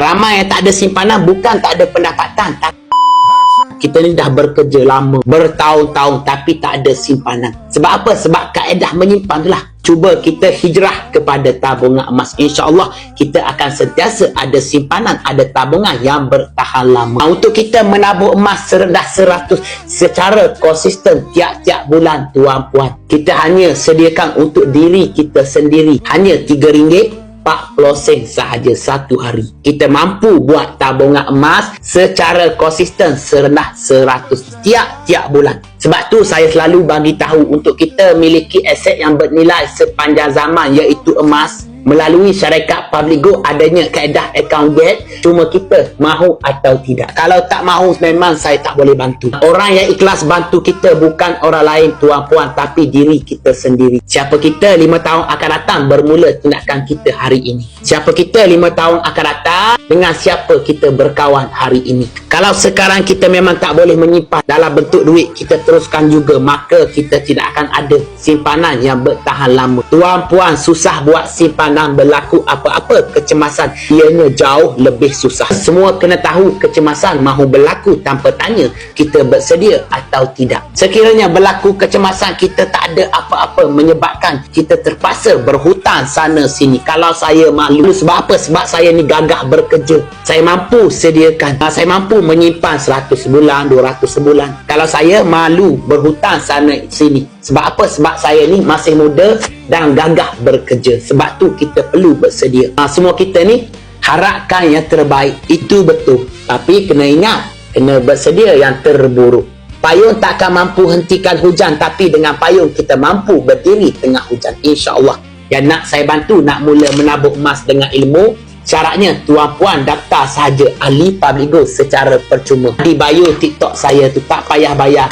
Ramai yang tak ada simpanan bukan tak ada pendapatan. Kita ni dah bekerja lama, bertahun-tahun tapi tak ada simpanan. Sebab apa? Sebab kaedah menyimpan tu lah. Cuba kita hijrah kepada tabungan emas. InsyaAllah kita akan sentiasa ada simpanan, ada tabungan yang bertahan lama. Untuk kita menabur emas serendah 100 secara konsisten tiap-tiap bulan, tuan-puan, kita hanya sediakan untuk diri kita sendiri hanya RM3 40 sen sahaja satu hari. Kita mampu buat tabungan emas secara konsisten serendah 100 tiap-tiap bulan. Sebab tu saya selalu bagi tahu untuk kita miliki aset yang bernilai sepanjang zaman, iaitu emas. Melalui syarikat Publigo adanya kaedah account gate, cuma kita mahu atau tidak. Kalau tak mahu, memang saya tak boleh bantu. Orang yang ikhlas bantu kita bukan orang lain, tuan-puan, tapi diri kita sendiri. Siapa kita 5 tahun akan datang bermula tindakan kita hari ini. Siapa kita 5 tahun akan datang, dengan siapa kita berkawan hari ini. Kalau sekarang kita memang tak boleh menyimpan dalam bentuk duit, kita teruskan juga, maka kita tidak akan ada simpanan yang bertahan lama. Tuan-puan, susah buat simpanan, berlaku apa-apa kecemasan, ianya jauh lebih susah. Semua kena tahu kecemasan mahu berlaku tanpa tanya kita bersedia atau tidak. Sekiranya berlaku kecemasan, kita tak ada apa-apa menyebabkan kita terpaksa berhutang sana sini. Kalau saya malu, sebab apa? Sebab saya ni gagah bekerja. Saya mampu sediakan, saya mampu menyimpan 100 sebulan, 200 sebulan. Kalau saya malu berhutang sana sini, sebab apa? Sebab saya ni masih muda dan gagah bekerja. Sebab tu kita perlu bersedia. Semua kita ni harapkan yang terbaik, itu betul. Tapi kena ingat, kena bersedia yang terburuk. Payung tak akan mampu hentikan hujan, tapi dengan payung kita mampu berdiri tengah hujan, insya-Allah. Yang nak saya bantu nak mula menabur emas dengan ilmu, syaratnya tuan-puan daftar sahaja ahli Publigo secara percuma. Di bio TikTok saya tu, tak payah bayar.